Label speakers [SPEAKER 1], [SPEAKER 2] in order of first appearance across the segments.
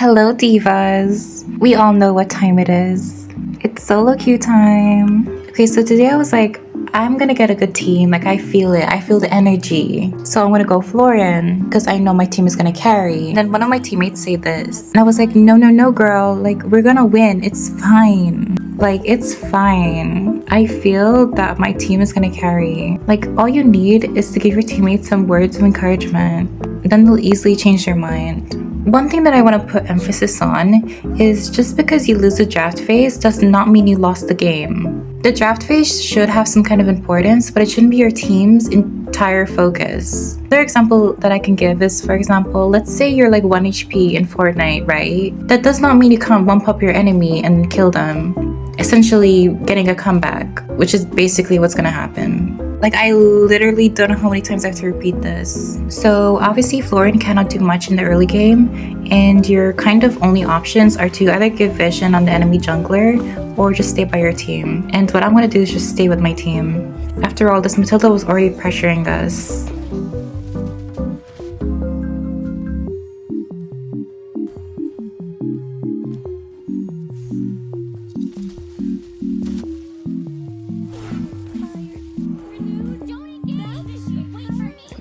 [SPEAKER 1] Hello, divas. We all know what time it is. It's solo queue time. Okay, so today I was like, I'm gonna get a good team. Like, I feel it. I feel the energy. So I'm gonna go Florian because I know my team is gonna carry. And then one of my teammates say this. And I was like, no, no, no, girl. Like, we're gonna win. It's fine. Like, it's fine. I feel that my team is gonna carry. Like, all you need is to give your teammates some words of encouragement. Then they'll easily change their mind. One thing that I want to put emphasis on is just because you lose the draft phase does not mean you lost the game. The draft phase should have some kind of importance, but it shouldn't be your team's entire focus. Another example that I can give is, for example, let's say you're like 1 HP in Fortnite, right? That does not mean you can't bump up your enemy and kill them, essentially getting a comeback, which is basically what's gonna happen. Like, I literally don't know how many times I have to repeat this. So obviously Florian cannot do much in the early game, and your kind of only options are to either give vision on the enemy jungler or just stay by your team. And what I'm gonna do is just stay with my team. After all, this Matilda was already pressuring us.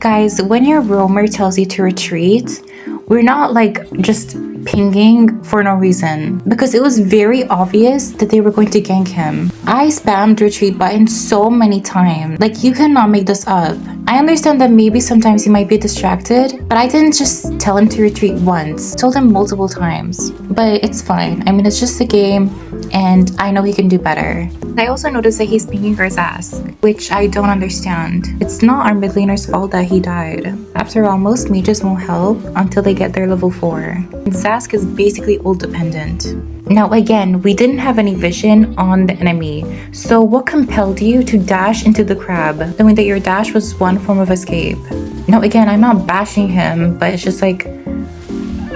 [SPEAKER 1] Guys, when your roamer tells you to retreat, we're not like just pinging for no reason, because it was very obvious that they were going to gank him. I spammed retreat button so many times. Like, you cannot make this up. I understand that maybe sometimes he might be distracted, but I didn't just tell him to retreat once. I told him multiple times. But it's fine. I mean, it's just a game, and I know he can do better. I also noticed that he's pinging her Zask, which I don't understand. It's not our mid laner's fault that he died. After all, most mages won't help until they get their level 4. Zask is basically ult dependent. Now again, we didn't have any vision on the enemy, so what compelled you to dash into the crab, knowing that your dash was one form of escape? Now again, I'm not bashing him, but it's just like,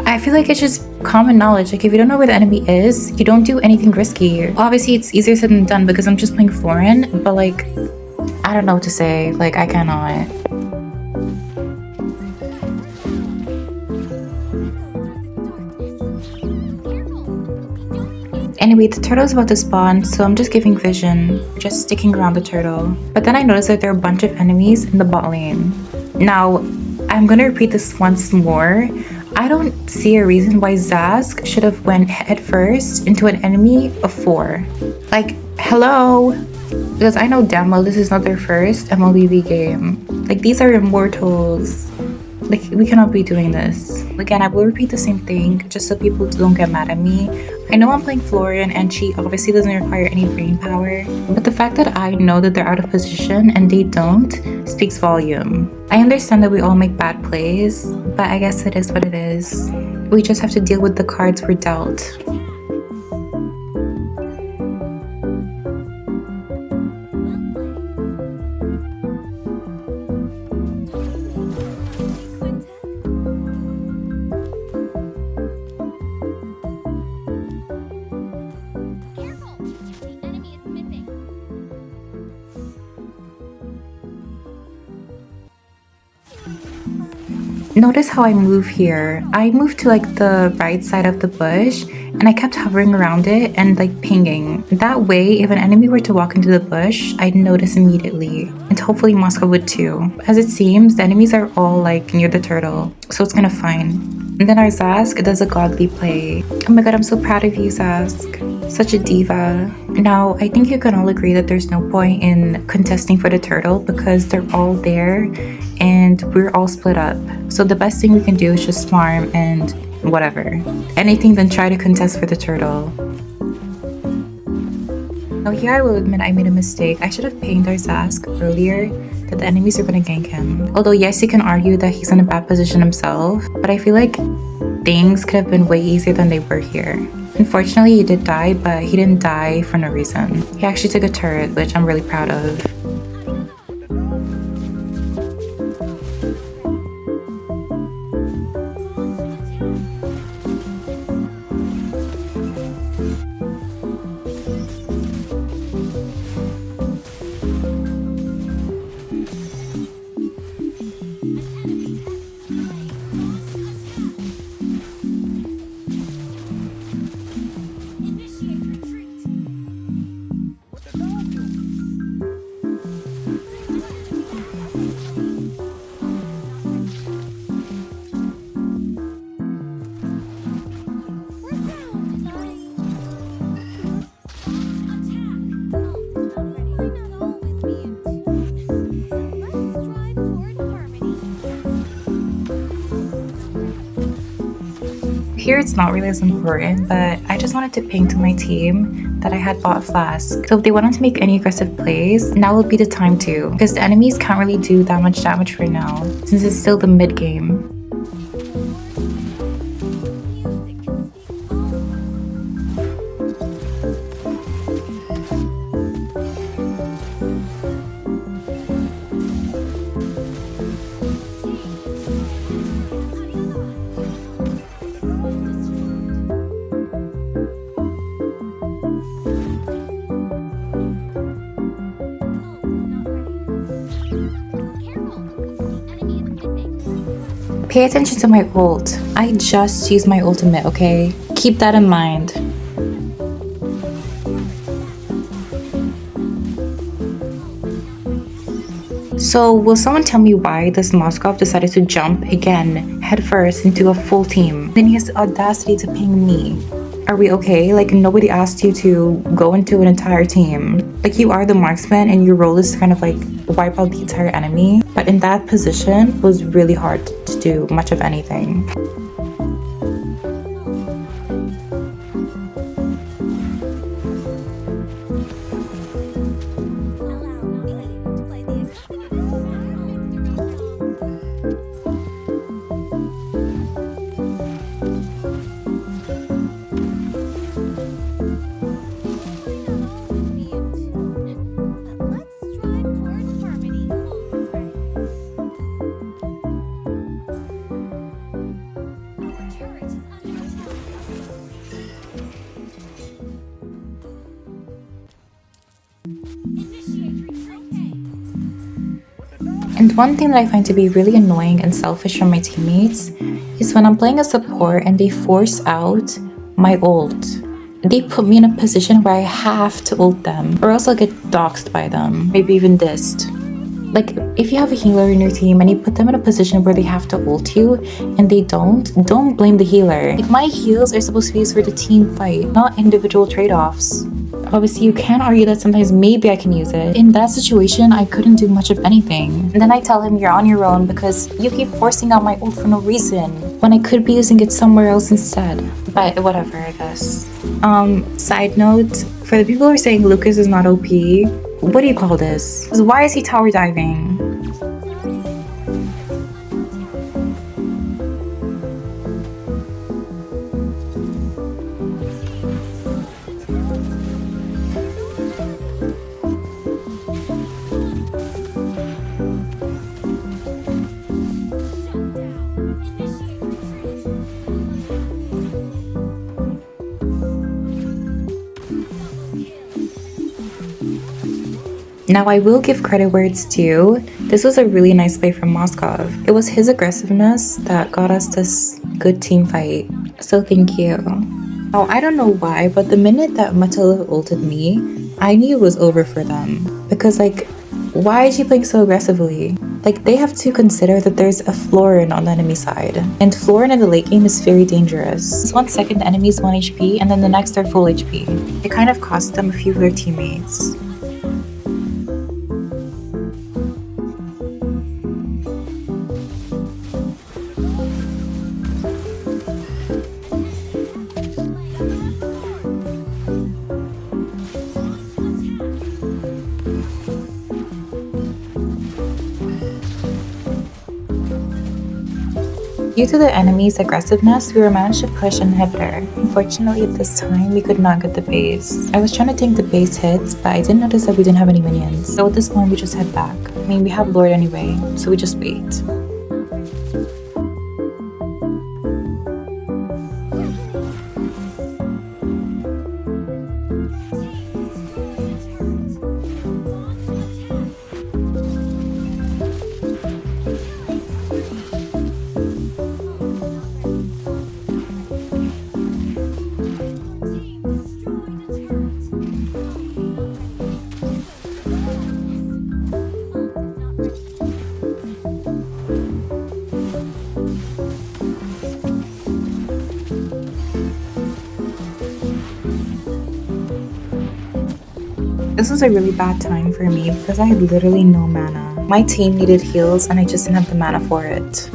[SPEAKER 1] I feel like it's just common knowledge. Like, if you don't know where the enemy is, you don't do anything risky. Obviously, it's easier said than done because I'm just playing Florian, but like, I don't know what to say. Like, I cannot. Anyway, the turtle's about to spawn, so I'm just giving vision, just sticking around the turtle. But then I noticed that there are a bunch of enemies in the bot lane. Now, I'm gonna repeat this once more. I don't see a reason why Zask should have went head first into an enemy of 4. Like, hello? Because I know damn well this is not their first MLBB game. Like, these are immortals. Like, we cannot be doing this. Again, I will repeat the same thing just so people don't get mad at me. I know I'm playing Florian and she obviously doesn't require any brain power, but the fact that I know that they're out of position and they don't speaks volume. I understand that we all make bad plays, but I guess it is what it is. We just have to deal with the cards we're dealt. Notice how I move here. I moved to like the right side of the bush and I kept hovering around it and like pinging. That way, if an enemy were to walk into the bush, I'd notice immediately. And hopefully Moscow would too. As it seems, the enemies are all like near the turtle, so it's kind of fine. And then our Zask does a godly play. Oh my god, I'm so proud of you, Zask. Such a diva. Now, I think you can all agree that there's no point in contesting for the turtle because they're all there and we're all split up. So the best thing we can do is just farm and whatever. Anything than try to contest for the turtle. Now here I will admit I made a mistake. I should have pinged our Zask earlier that the enemies are gonna gank him. Although yes, you can argue that he's in a bad position himself, but I feel like things could have been way easier than they were here. Unfortunately, he did die, but he didn't die for no reason. He actually took a turret, which I'm really proud of. Here it's not really as important, but I just wanted to ping to my team that I had bought Flask. So if they wanted to make any aggressive plays, now would be the time to, because the enemies can't really do that much damage right now, since it's still the mid game. Pay attention to my ult. I just used my ultimate, okay? Keep that in mind. So, will someone tell me why this Moskov decided to jump again, headfirst into a full team? Then he has the audacity to ping me. Are we okay? Like, nobody asked you to go into an entire team. Like, you are the marksman and your role is to kind of like wipe out the entire enemy. But in that position, it was really hard to do much of anything. And one thing that I find to be really annoying and selfish from my teammates is when I'm playing a support and they force out my ult. They put me in a position where I have to ult them, or else I'll get doxed by them, maybe even dissed. Like, if you have a healer in your team and you put them in a position where they have to ult you and they don't blame the healer. Like, my heals are supposed to be used for the team fight, not individual trade-offs. Obviously, you can argue that sometimes maybe I can use it. In that situation, I couldn't do much of anything. And then I tell him you're on your own because you keep forcing out my ult for no reason, when I could be using it somewhere else instead. But whatever, I guess. Side note, for the people who are saying Lucas is not OP, what do you call this? Why is he tower diving? Now I will give credit where it's due. This was a really nice play from Moskov. It was his aggressiveness that got us this good team fight. So thank you. Oh, I don't know why, but the minute that Matilda ulted me, I knew it was over for them. Because like, why is she playing so aggressively? Like, they have to consider that there's a Florin on the enemy side. And Florin in the late game is very dangerous. 1 second the enemy is 1 HP and then the next they're full HP. It kind of cost them a few of their teammates. Due to the enemy's aggressiveness, we were managed to push an inhibitor. Unfortunately, at this time, we could not get the base. I was trying to tank the base hits, but I didn't notice that we didn't have any minions. So at this point, we just head back. I mean, we have Lord anyway, so we just wait. This was a really bad time for me because I had literally no mana. My team needed heals and I just didn't have the mana for it.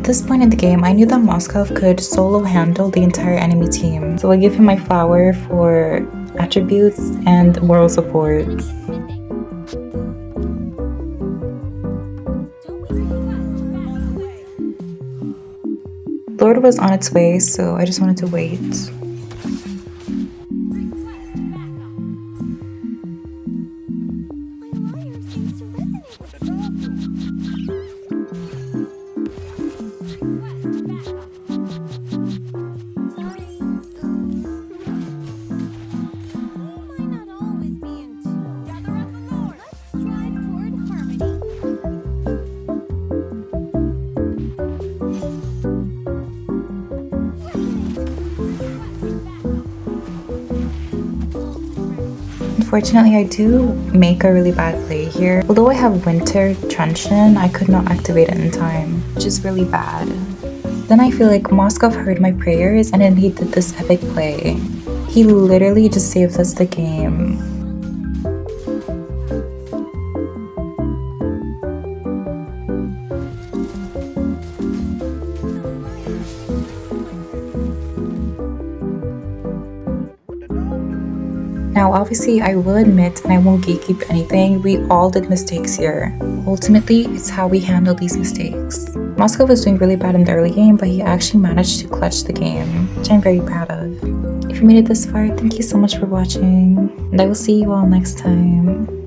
[SPEAKER 1] At this point in the game, I knew that Moskov could solo handle the entire enemy team, so I give him my flower for attributes and moral support. Lord was on its way, so I just wanted to wait. Unfortunately, I do make a really bad play here. Although I have Winter Truncheon, I could not activate it in time, which is really bad. Then I feel like Moskov heard my prayers and then he did this epic play. He literally just saved us the game. Now, obviously, I will admit, and I won't gatekeep anything, we all did mistakes here. Ultimately, it's how we handle these mistakes. Moskov was doing really bad in the early game, but he actually managed to clutch the game, which I'm very proud of. If you made it this far, thank you so much for watching, and I will see you all next time.